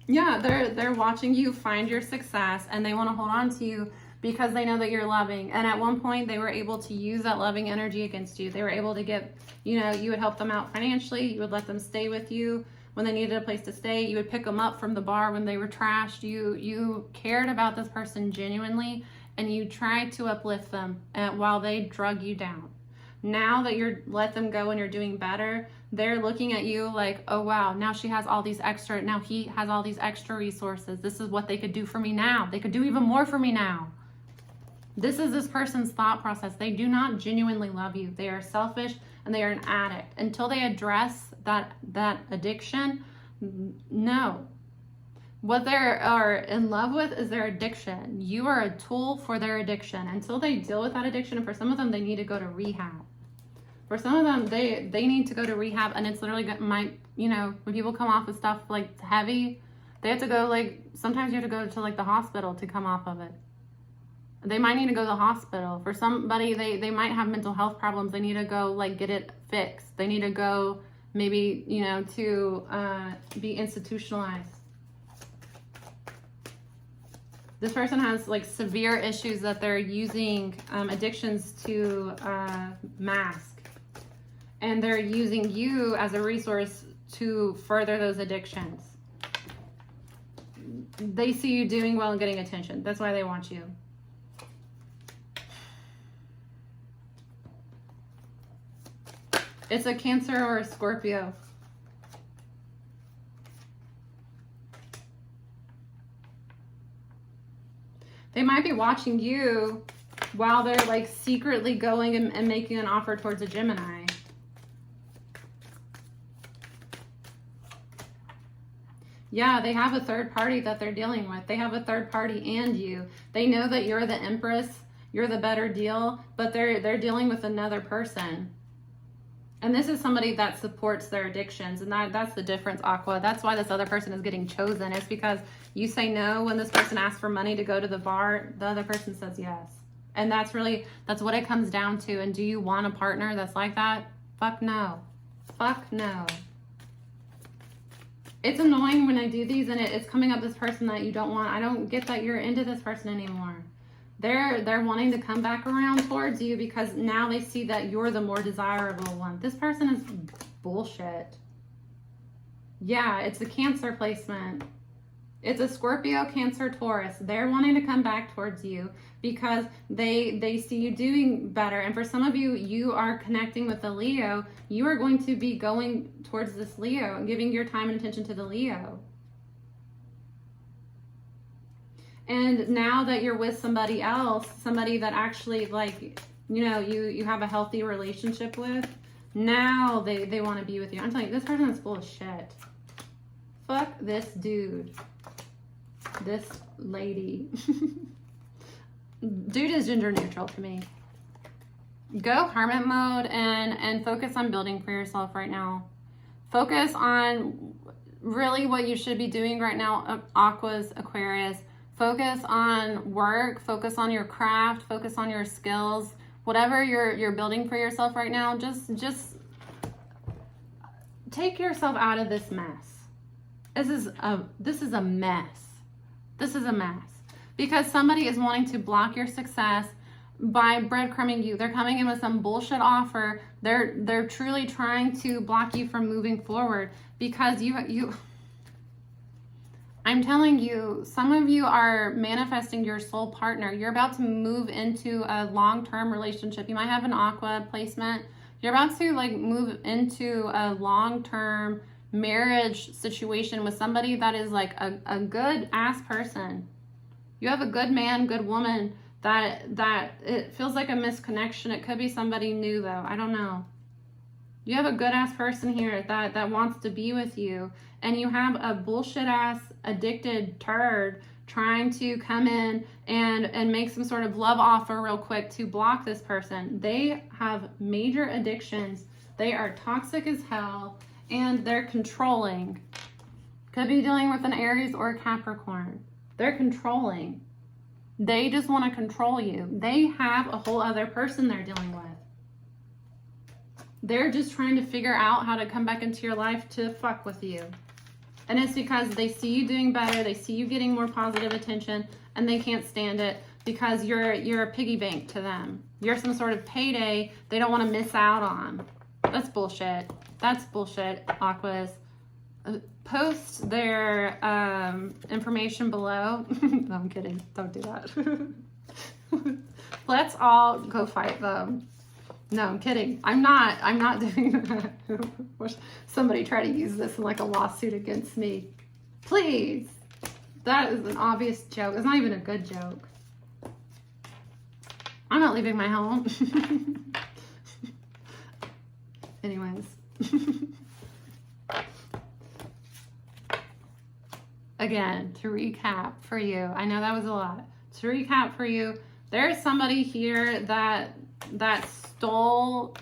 Yeah, they're watching you find your success, and they want to hold on to you because they know that you're loving. And at one point, they were able to use that loving energy against you. They were able to get, you would help them out financially. You would let them stay with you. when they needed a place to stay. You would pick them up from the bar when they were trashed. You cared about this person genuinely, and you tried to uplift them while they drug you down. Now that you're let them go and you're doing better, they're looking at you like, oh wow, now she has all these extra, now he has all these extra resources. This is what they could do for me now. They could do even more for me now. This is this person's thought process. They do not genuinely love you. They are selfish and they are an addict. Until they address that addiction, no. What they are in love with is their addiction. You are a tool for their addiction. Until they deal with that addiction, and for some of them, they need to go to rehab. For some of them, they need to go to rehab, and it's literally when people come off of stuff like heavy, they have to go sometimes you have to go to the hospital to come off of it. They might need to go to the hospital. For somebody, they might have mental health problems. They need to go get it fixed. They need to go maybe, to be institutionalized. This person has severe issues that they're using addictions to mask. And they're using you as a resource to further those addictions. They see you doing well and getting attention. That's why they want you. It's a Cancer or a Scorpio. They might be watching you while they're secretly going and making an offer towards a Gemini. Yeah, they have a third party that they're dealing with. They have a third party and you. They know that you're the Empress, you're the better deal, but they're dealing with another person. And this is somebody that supports their addictions. And that's the difference, Aqua. That's why this other person is getting chosen. It's because you say no when this person asks for money to go to the bar, the other person says yes. And that's what it comes down to. And do you want a partner that's like that? Fuck no. Fuck no. It's annoying when I do these and it's coming up this person that you don't want. I don't get that you're into this person anymore. They're wanting to come back around towards you because now they see that you're the more desirable one. This person is bullshit. Yeah, it's a Cancer placement. It's a Scorpio, Cancer, Taurus. They're wanting to come back towards you because they see you doing better. And for some of you, you are connecting with the Leo. You are going to be going towards this Leo and giving your time and attention to the Leo. And now that you're with somebody else, somebody that actually you have a healthy relationship with, now they want to be with you. I'm telling you, this person is full of shit. Fuck this dude. This lady. Dude is gender neutral to me. Go hermit mode and focus on building for yourself right now. Focus on really what you should be doing right now, Aquas, Aquarius. Focus on work, focus on your craft, focus on your skills. Whatever you're building for yourself right now, just take yourself out of this mess. This is a mess. This is a mess. Because somebody is wanting to block your success by breadcrumbing you. They're coming in with some bullshit offer. They're truly trying to block you from moving forward because you I'm telling you, some of you are manifesting your soul partner. You're about to move into a long-term relationship. You might have an Aqua placement. You're about to move into a long-term marriage situation with somebody that is a good ass person. You have a good man, good woman that it feels like a misconnection. It could be somebody new though. I don't know. You have a good ass person here that wants to be with you, and you have a bullshit ass addicted turd trying to come in and make some sort of love offer real quick to block this person. They have major addictions. They are toxic as hell, and they're controlling. Could be dealing with an Aries or a Capricorn. They're controlling. They just want to control you. They have a whole other person they're dealing with. They're just trying to figure out how to come back into your life to fuck with you. And it's because they see you doing better, they see you getting more positive attention, and they can't stand it because you're a piggy bank to them. You're some sort of payday they don't want to miss out on. That's bullshit. That's bullshit, Aquas. post their information below. No, I'm kidding. Don't do that. Let's all go fight them. No, I'm kidding. I'm not doing that. Somebody try to use this in like a lawsuit against me. Please. That is an obvious joke. It's not even a good joke. I'm not leaving my home. Anyways. Again, to recap for you, I know that was a lot. To recap for you, there's somebody here that stole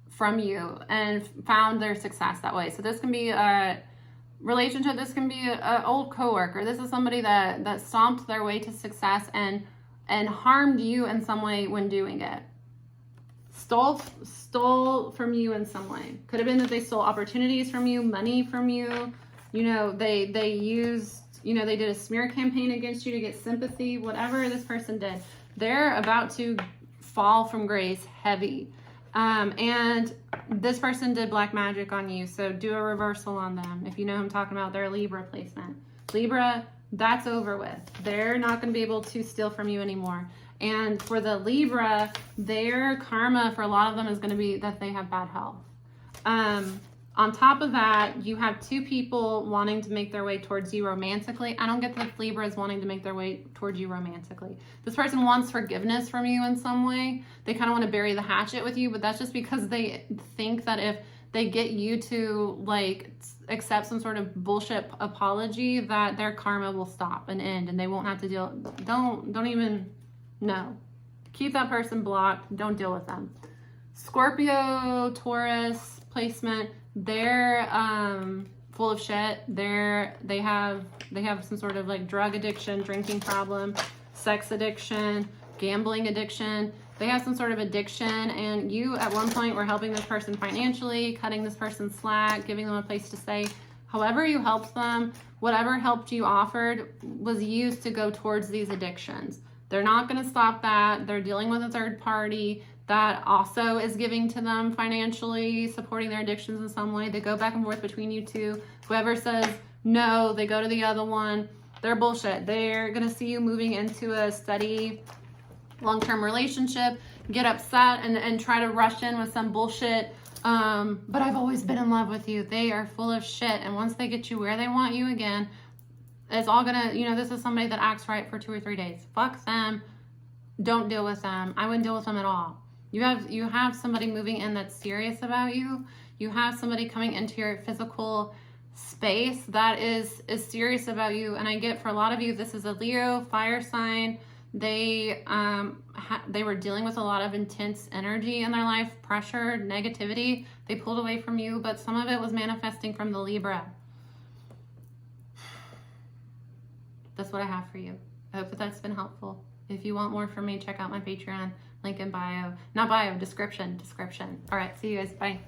from you and found their success that way. So this can be a relationship, this can be an old coworker. This is somebody that stomped their way to success and harmed you in some way when doing it. Stole from you in some way. Could have been that they stole opportunities from you, money from you. You know, they used, you know, they did a smear campaign against you to get sympathy, whatever this person did. They're about to fall from grace heavy. And this person did black magic on you. So do a reversal on them. If you know who I'm talking about, they're a Libra placement. Libra, that's over with. They're not going to be able to steal from you anymore. And for the Libra, their karma for a lot of them is going to be that they have bad health. On top of that, you have two people wanting to make their way towards you romantically. I don't get that Libra is wanting to make their way towards you romantically. This person wants forgiveness from you in some way. They kind of want to bury the hatchet with you, but that's just because they think that if they get you to like accept some sort of bullshit apology, that their karma will stop and end and they won't have to deal. Don't even, no. Keep that person blocked. Don't deal with them. Scorpio, Taurus placement. They're full of shit. They have some sort of like drug addiction, drinking problem, sex addiction, gambling addiction. They have some sort of addiction, and you at one point were helping this person financially, cutting this person slack, giving them a place to stay. However you helped them, whatever helped you offered was used to go towards these addictions. They're not going to stop that. They're dealing with a third party that also is giving to them financially, supporting their addictions in some way. They go back and forth between you two. Whoever says no, they go to the other one. They're bullshit. They're going to see you moving into a steady, long-term relationship, get upset and try to rush in with some bullshit. But I've always been in love with you. They are full of shit. And once they get you where they want you again, it's all going to, you know, this is somebody that acts right for 2 or 3 days. Fuck them. Don't deal with them. I wouldn't deal with them at all. You have somebody moving in that's serious about you. You have somebody coming into your physical space that is serious about you. And I get for a lot of you, this is a Leo fire sign. They were dealing with a lot of intense energy in their life, pressure, negativity. They pulled away from you, but some of it was manifesting from the Libra. That's what I have for you. I hope that that's been helpful. If you want more from me, check out my Patreon. Link in bio. Not bio, description. All right, see you guys. Bye.